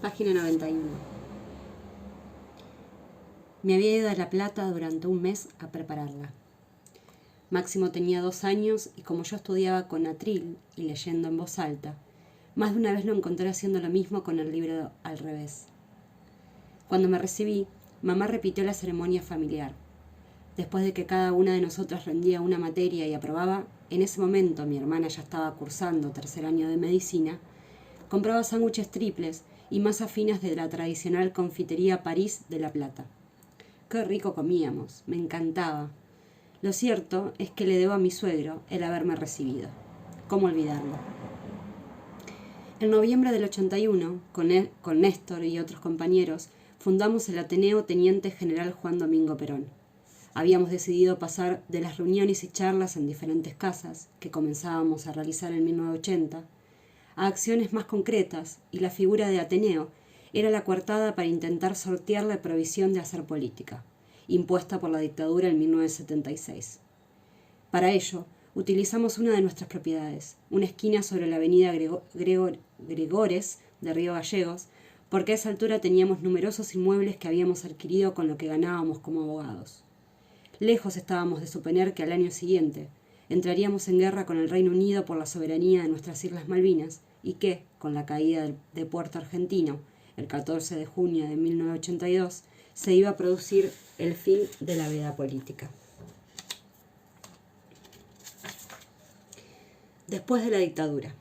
Página 91. Me había ido a La Plata durante un mes a prepararla. Máximo tenía 2 años y como yo estudiaba con atril y leyendo en voz alta, más de una vez lo encontré haciendo lo mismo con el libro al revés. Cuando me recibí, mamá repitió la ceremonia familiar. Después de que cada una de nosotras rendía una materia y aprobaba, en ese momento mi hermana ya estaba cursando 3er año de medicina, compraba sándwiches triples y masas finas de la tradicional confitería París de La Plata. Qué rico comíamos, me encantaba. Lo cierto es que le debo a mi suegro el haberme recibido. ¿Cómo olvidarlo? En noviembre del 81, con Néstor y otros compañeros, fundamos el Ateneo Teniente General Juan Domingo Perón. Habíamos decidido pasar de las reuniones y charlas en diferentes casas, que comenzábamos a realizar en 1980, a acciones más concretas, y la figura de Ateneo era la coartada para intentar sortear la prohibición de hacer política, impuesta por la dictadura en 1976. Para ello, utilizamos una de nuestras propiedades, una esquina sobre la avenida Gregores de Río Gallegos, porque a esa altura teníamos numerosos inmuebles que habíamos adquirido con lo que ganábamos como abogados. Lejos estábamos de suponer que al año siguiente entraríamos en guerra con el Reino Unido por la soberanía de nuestras Islas Malvinas y que, con la caída de Puerto Argentino, el 14 de junio de 1982, se iba a producir el fin de la vida política. Después de la dictadura.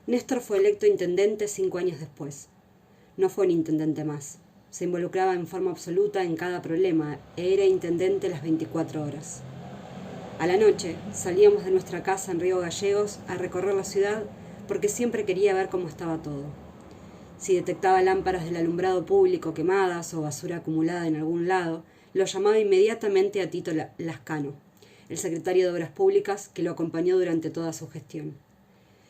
Néstor fue electo intendente 5 años después. No fue un intendente más. Se involucraba en forma absoluta en cada problema e era intendente las 24 horas. A la noche salíamos de nuestra casa en Río Gallegos a recorrer la ciudad porque siempre quería ver cómo estaba todo. Si detectaba lámparas del alumbrado público quemadas o basura acumulada en algún lado, lo llamaba inmediatamente a Tito Lascano, el secretario de Obras Públicas que lo acompañó durante toda su gestión.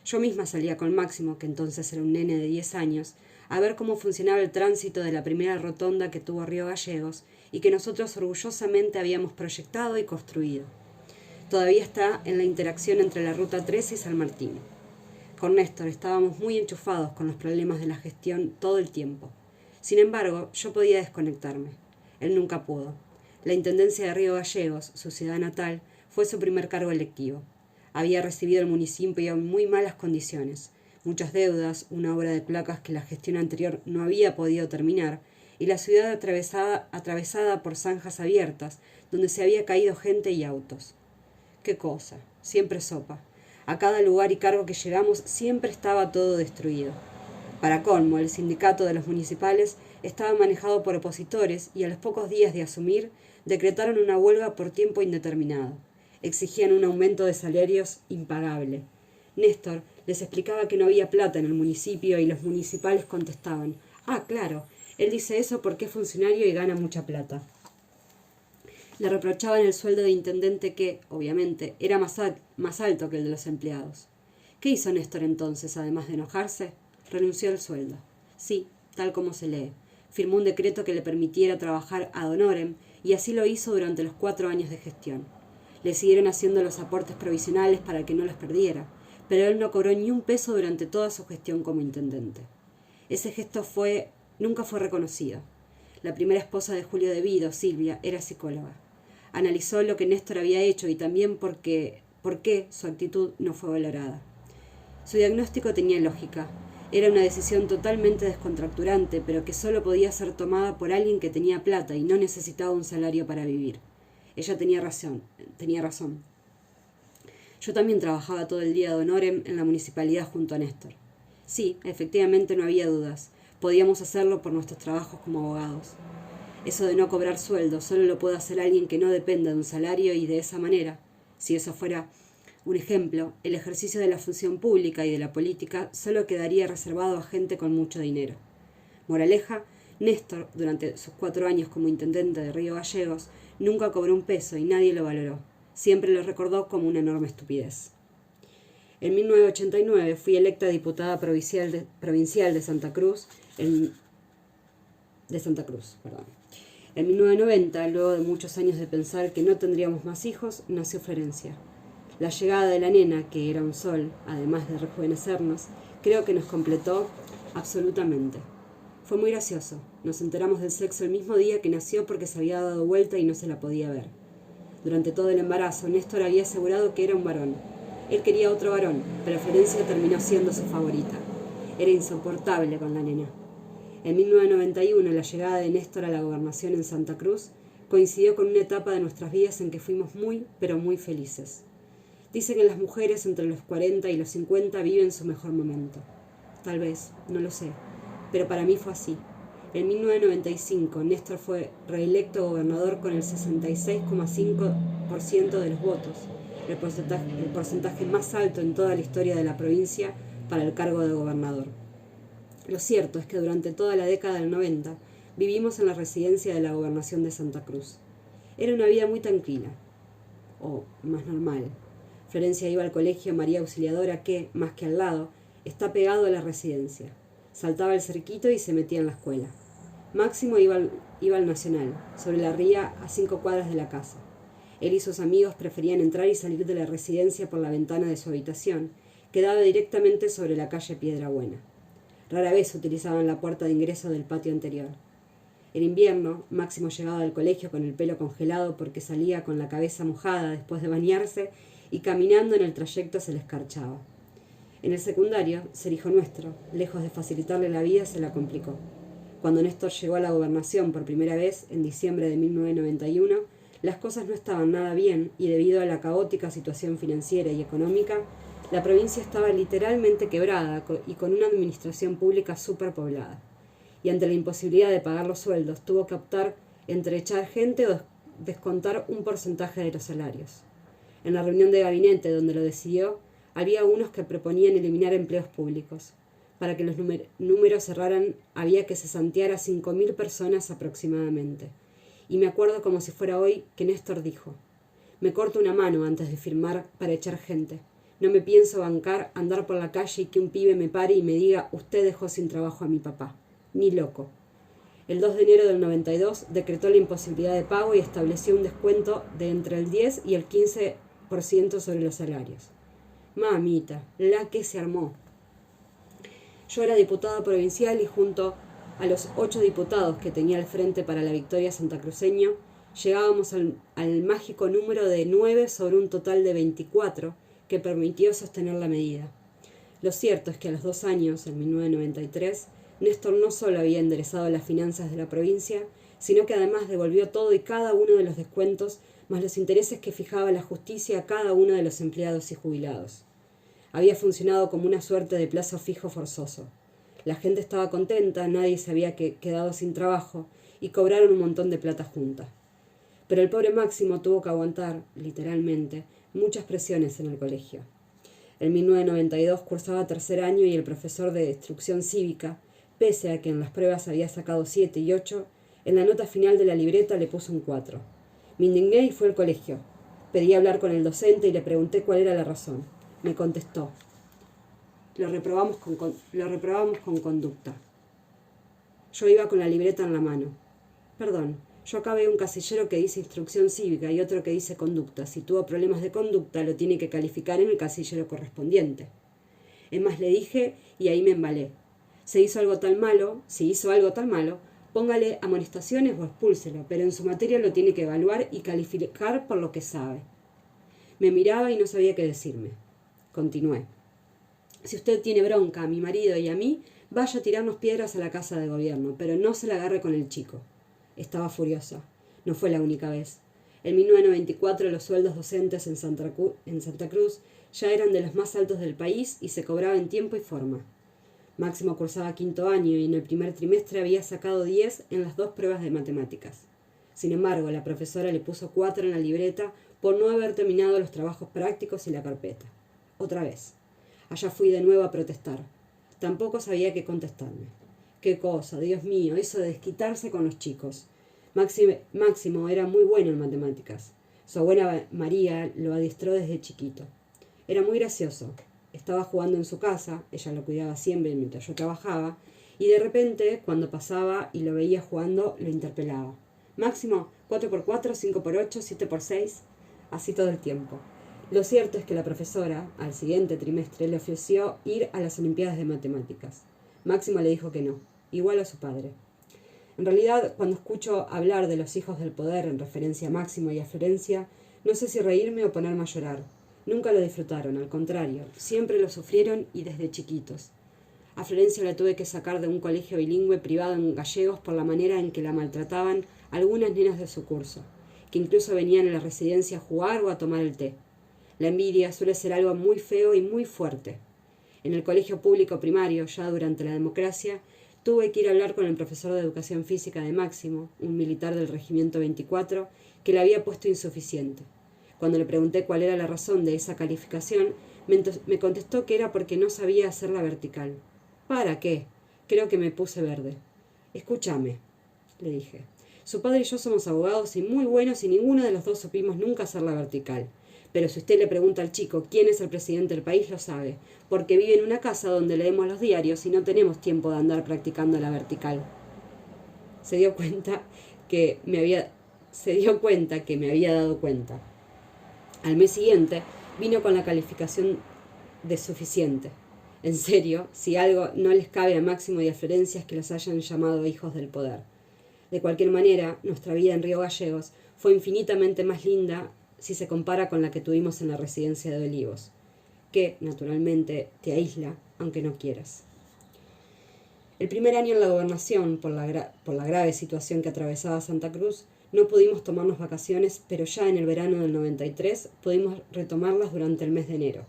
Yo misma salía con Máximo, que entonces era un nene de 10 años, a ver cómo funcionaba el tránsito de la primera rotonda que tuvo Río Gallegos y que nosotros orgullosamente habíamos proyectado y construido. Todavía está en la interacción entre la Ruta 13 y San Martín. Con Néstor estábamos muy enchufados con los problemas de la gestión todo el tiempo. Sin embargo, yo podía desconectarme. Él nunca pudo. La Intendencia de Río Gallegos, su ciudad natal, fue su primer cargo electivo. Había recibido el municipio en muy malas condiciones, muchas deudas, una obra de placas que la gestión anterior no había podido terminar, y la ciudad atravesada por zanjas abiertas, donde se había caído gente y autos. ¡Qué cosa! Siempre sopa. A cada lugar y cargo que llegamos siempre estaba todo destruido. Para colmo, el sindicato de los municipales estaba manejado por opositores y a los pocos días de asumir decretaron una huelga por tiempo indeterminado. Exigían un aumento de salarios impagable. Néstor les explicaba que no había plata en el municipio y los municipales contestaban: «Ah, claro, él dice eso porque es funcionario y gana mucha plata». Le reprochaban el sueldo de intendente que, obviamente, era más alto que el de los empleados. ¿Qué hizo Néstor entonces, además de enojarse? Renunció al sueldo. Sí, tal como se lee. Firmó un decreto que le permitiera trabajar ad honorem y así lo hizo durante los 4 años de gestión. Le siguieron haciendo los aportes provisionales para que no los perdiera, pero él no cobró ni un peso durante toda su gestión como intendente. Ese gesto nunca fue reconocido. La primera esposa de Julio De Vido, Silvia, era psicóloga. Analizó lo que Néstor había hecho y también por qué su actitud no fue valorada. Su diagnóstico tenía lógica. Era una decisión totalmente descontracturante, pero que solo podía ser tomada por alguien que tenía plata y no necesitaba un salario para vivir. Ella tenía razón. Yo también trabajaba todo el día de honorem en la municipalidad junto a Néstor. Sí, efectivamente no había dudas. Podíamos hacerlo por nuestros trabajos como abogados. Eso de no cobrar sueldo solo lo puede hacer alguien que no dependa de un salario y de esa manera, si eso fuera un ejemplo, el ejercicio de la función pública y de la política solo quedaría reservado a gente con mucho dinero. Moraleja, Néstor, durante sus 4 años como intendente de Río Gallegos, nunca cobró un peso y nadie lo valoró. Siempre lo recordó como una enorme estupidez. En 1989 fui electa diputada provincial de Santa Cruz. En 1990, luego de muchos años de pensar que no tendríamos más hijos, nació Florencia. La llegada de la nena, que era un sol, además de rejuvenecernos, creo que nos completó absolutamente. Fue muy gracioso. Nos enteramos del sexo el mismo día que nació porque se había dado vuelta y no se la podía ver. Durante todo el embarazo, Néstor había asegurado que era un varón. Él quería otro varón, pero Florencia terminó siendo su favorita. Era insoportable con la nena. En 1991, la llegada de Néstor a la gobernación en Santa Cruz coincidió con una etapa de nuestras vidas en que fuimos muy, pero muy felices. Dice que las mujeres entre los 40 y los 50 viven su mejor momento. Tal vez, no lo sé, pero para mí fue así. En 1995, Néstor fue reelecto gobernador con el 66,5% de los votos, el porcentaje más alto en toda la historia de la provincia para el cargo de gobernador. Lo cierto es que durante toda la década del 90 vivimos en la residencia de la gobernación de Santa Cruz. Era una vida muy tranquila, o más normal. Florencia iba al colegio María Auxiliadora que, más que al lado, está pegado a la residencia. Saltaba el cerquito y se metía en la escuela. Máximo iba al Nacional, sobre la ría a 5 cuadras de la casa. Él y sus amigos preferían entrar y salir de la residencia por la ventana de su habitación, que daba directamente sobre la calle Piedra Buena. Rara vez utilizaban la puerta de ingreso del patio anterior. En invierno, Máximo llegaba del colegio con el pelo congelado porque salía con la cabeza mojada después de bañarse y caminando en el trayecto se le escarchaba. En el secundario, ser hijo nuestro, lejos de facilitarle la vida, se la complicó. Cuando Néstor llegó a la gobernación por primera vez, en diciembre de 1991, las cosas no estaban nada bien y debido a la caótica situación financiera y económica, la provincia estaba literalmente quebrada y con una administración pública superpoblada. Y ante la imposibilidad de pagar los sueldos, tuvo que optar entre echar gente o descontar un porcentaje de los salarios. En la reunión de gabinete donde lo decidió, había unos que proponían eliminar empleos públicos. Para que los números cerraran, había que cesantear a 5.000 personas aproximadamente. Y me acuerdo como si fuera hoy que Néstor dijo: «Me corto una mano antes de firmar para echar gente. No me pienso bancar andar por la calle y que un pibe me pare y me diga: usted dejó sin trabajo a mi papá. Ni loco». El 2 de enero del 92 decretó la imposibilidad de pago y estableció un descuento de entre el 10 y el 15% sobre los salarios. Mamita, la que se armó. Yo era diputada provincial y junto a los 8 diputados que tenía al frente para la victoria santacruceño, llegábamos al mágico número de 9 sobre un total de 24 que permitió sostener la medida. Lo cierto es que a los 2 años, en 1993, Néstor no solo había enderezado las finanzas de la provincia, sino que además devolvió todo y cada uno de los descuentos más los intereses que fijaba la justicia a cada uno de los empleados y jubilados. Había funcionado como una suerte de plazo fijo forzoso. La gente estaba contenta, nadie se había quedado sin trabajo y cobraron un montón de plata junta. Pero el pobre Máximo tuvo que aguantar, literalmente, muchas presiones en el colegio. En 1992 cursaba tercer año y el profesor de instrucción cívica, pese a que en las pruebas había sacado 7 y 8, en la nota final de la libreta le puso un 4. Me indigné y fui al colegio. Pedí hablar con el docente y le pregunté cuál era la razón. Me contestó: lo reprobamos con conducta. Yo iba con la libreta en la mano. Perdón, yo acá veo un casillero que dice instrucción cívica y otro que dice conducta. Si tuvo problemas de conducta, lo tiene que calificar en el casillero correspondiente. Es más, le dije y ahí me embalé. Si hizo algo tan malo, póngale amonestaciones o expúlselo, pero en su materia lo tiene que evaluar y calificar por lo que sabe. Me miraba y no sabía qué decirme. Continué: si usted tiene bronca a mi marido y a mí, vaya a tirarnos piedras a la casa de gobierno, pero no se la agarre con el chico. Estaba furiosa. No fue la única vez. En 1994 los sueldos docentes en Santa Cruz ya eran de los más altos del país y se cobraba en tiempo y forma. Máximo cursaba quinto año y en el primer trimestre había sacado 10 en las 2 pruebas de matemáticas. Sin embargo, la profesora le puso 4 en la libreta por no haber terminado los trabajos prácticos y la carpeta. Otra vez. Allá fui de nuevo a protestar. Tampoco sabía qué contestarme. Qué cosa, Dios mío, eso de desquitarse con los chicos. Máximo era muy bueno en matemáticas. Su abuela María lo adiestró desde chiquito. Era muy gracioso. Estaba jugando en su casa, ella lo cuidaba siempre mientras yo trabajaba, y de repente, cuando pasaba y lo veía jugando, lo interpelaba. Máximo, 4x4, 5x8, 7x6, así todo el tiempo. Lo cierto es que la profesora, al siguiente trimestre, le ofreció ir a las Olimpiadas de Matemáticas. Máximo le dijo que no, igual a su padre. En realidad, cuando escucho hablar de los hijos del poder en referencia a Máximo y a Florencia, no sé si reírme o ponerme a llorar. Nunca lo disfrutaron, al contrario, siempre lo sufrieron y desde chiquitos. A Florencia la tuve que sacar de un colegio bilingüe privado en gallegos por la manera en que la maltrataban algunas nenas de su curso, que incluso venían a la residencia a jugar o a tomar el té. La envidia suele ser algo muy feo y muy fuerte. En el colegio público primario, ya durante la democracia, tuve que ir a hablar con el profesor de educación física de Máximo, un militar del regimiento 24, que le había puesto insuficiente. Cuando le pregunté cuál era la razón de esa calificación, me contestó que era porque no sabía hacerla vertical. ¿Para qué? Creo que me puse verde. Escúchame, le dije. Su padre y yo somos abogados y muy buenos y ninguno de los dos supimos nunca hacerla vertical. Pero si usted le pregunta al chico quién es el presidente del país, lo sabe, porque vive en una casa donde leemos los diarios y no tenemos tiempo de andar practicando la vertical. Se dio cuenta que me había dado cuenta. Al mes siguiente vino con la calificación de suficiente. En serio, si algo no les cabe a Máximo y a Florencia es que los hayan llamado hijos del poder. De cualquier manera, nuestra vida en Río Gallegos fue infinitamente más linda si se compara con la que tuvimos en la residencia de Olivos, que, naturalmente, te aísla, aunque no quieras. El primer año en la gobernación, por la grave situación que atravesaba Santa Cruz, no pudimos tomarnos vacaciones, pero ya en el verano del 93 pudimos retomarlas durante el mes de enero.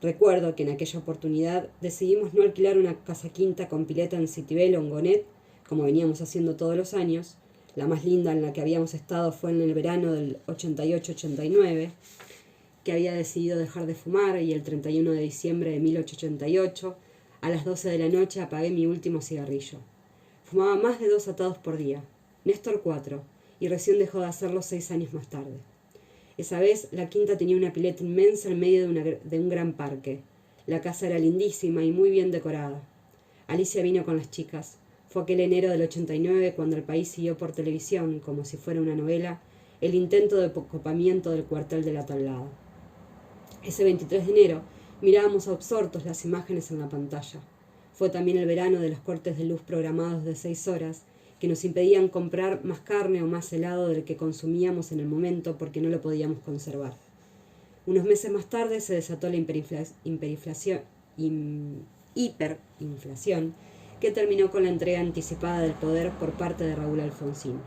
Recuerdo que en aquella oportunidad decidimos no alquilar una casa quinta con pileta en Citibel o en Gonet, como veníamos haciendo todos los años. La más linda en la que habíamos estado fue en el verano del 88-89, que había decidido dejar de fumar, y el 31 de diciembre de 1888, a las 12 de la noche, apagué mi último cigarrillo. Fumaba más de 2 atados por día, Néstor 4, y recién dejó de hacerlo 6 años más tarde. Esa vez la quinta tenía una pileta inmensa en medio de un gran parque. La casa era lindísima y muy bien decorada. Alicia vino con las chicas. Fue aquel enero del 89 cuando el país siguió por televisión, como si fuera una novela, el intento de copamiento del cuartel de la Tablada. Ese 23 de enero mirábamos absortos las imágenes en la pantalla. Fue también el verano de los cortes de luz programados de 6 horas, que nos impedían comprar más carne o más helado del que consumíamos en el momento porque no lo podíamos conservar. Unos meses más tarde se desató la hiperinflación, que terminó con la entrega anticipada del poder por parte de Raúl Alfonsín.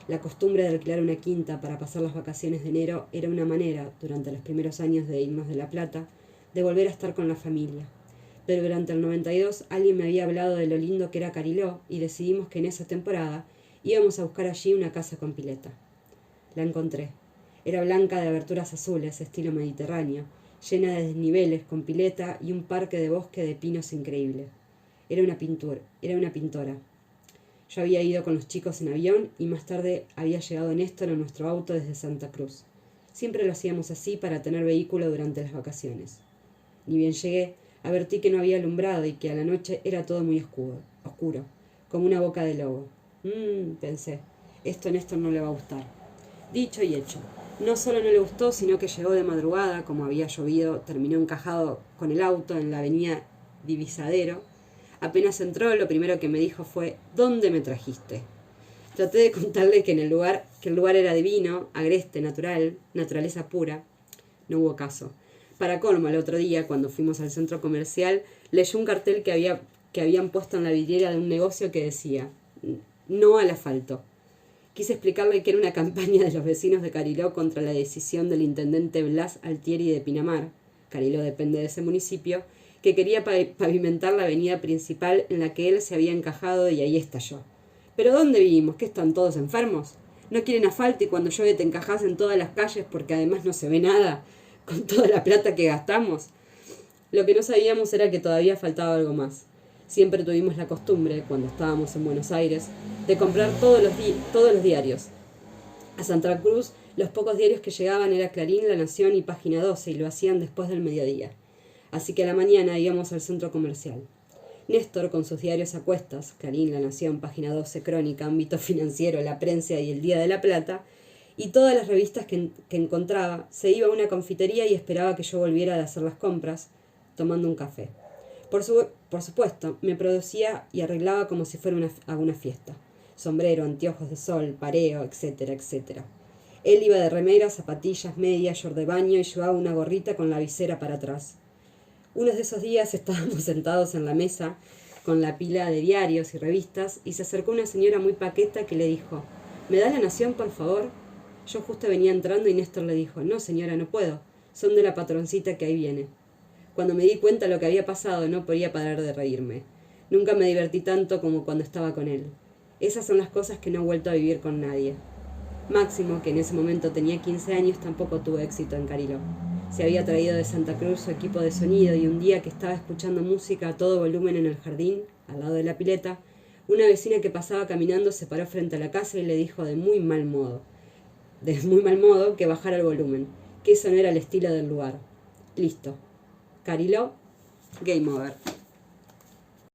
La costumbre de alquilar una quinta para pasar las vacaciones de enero era una manera, durante los primeros años de irnos de La Plata, de volver a estar con la familia. Pero durante el 92 alguien me había hablado de lo lindo que era Cariló y decidimos que en esa temporada íbamos a buscar allí una casa con pileta. La encontré. Era blanca de aberturas azules, estilo mediterráneo, llena de desniveles, con pileta y un parque de bosque de pinos increíble. Era una pintora. Yo había ido con los chicos en avión y más tarde había llegado Néstor en nuestro auto desde Santa Cruz. Siempre lo hacíamos así para tener vehículo durante las vacaciones. Ni bien llegué, advertí que no había alumbrado y que a la noche era todo muy oscuro, como una boca de lobo. Pensé, esto a Néstor no le va a gustar. Dicho y hecho. No solo no le gustó, sino que llegó de madrugada, como había llovido, terminó encajado con el auto en la avenida Divisadero. Apenas entró, lo primero que me dijo fue: ¿dónde me trajiste? Traté de contarle que el lugar era divino, agreste, naturaleza pura. No hubo caso. Para colmo, el otro día, cuando fuimos al centro comercial, leyó un cartel que habían puesto en la vidriera de un negocio que decía: no al asfalto. Quise explicarle que era una campaña de los vecinos de Cariló contra la decisión del intendente Blas Altieri de Pinamar, Cariló depende de ese municipio, que quería pavimentar la avenida principal en la que él se había encajado, y ahí estalló. ¿Pero dónde vivimos? ¿Qué están todos enfermos? ¿No quieren asfalto y cuando llueve te encajas en todas las calles porque además no se ve nada, con toda la plata que gastamos? Lo que no sabíamos era que todavía faltaba algo más. Siempre tuvimos la costumbre, cuando estábamos en Buenos Aires, de comprar todos los diarios. A Santa Cruz, los pocos diarios que llegaban era Clarín, La Nación y Página 12, y lo hacían después del mediodía. Así que a la mañana íbamos al centro comercial. Néstor, con sus diarios a cuestas, Clarín, La Nación, Página 12, Crónica, Ámbito Financiero, La Prensa y El Día de la Plata, y todas las revistas que encontraba. Se iba a una confitería y esperaba que yo volviera de hacer las compras, tomando un café. Por supuesto, me producía y arreglaba como si fuera a una fiesta. Sombrero, anteojos de sol, pareo, etcétera, etcétera. Él iba de remera, zapatillas, medias, short de baño y llevaba una gorrita con la visera para atrás. Uno de esos días estábamos sentados en la mesa con la pila de diarios y revistas y se acercó una señora muy paqueta que le dijo: ¿Me da La Nación, por favor? Yo justo venía entrando y Néstor le dijo: No, señora, no puedo. Son de la patroncita que ahí viene. Cuando me di cuenta de lo que había pasado, no podía parar de reírme. Nunca me divertí tanto como cuando estaba con él. Esas son las cosas que no he vuelto a vivir con nadie. Máximo, que en ese momento tenía 15 años, tampoco tuvo éxito en Cariló. Se había traído de Santa Cruz su equipo de sonido y un día que estaba escuchando música a todo volumen en el jardín, al lado de la pileta, una vecina que pasaba caminando se paró frente a la casa y le dijo de muy mal modo que bajara el volumen, que eso no era el estilo del lugar. Listo. Cariló, game over.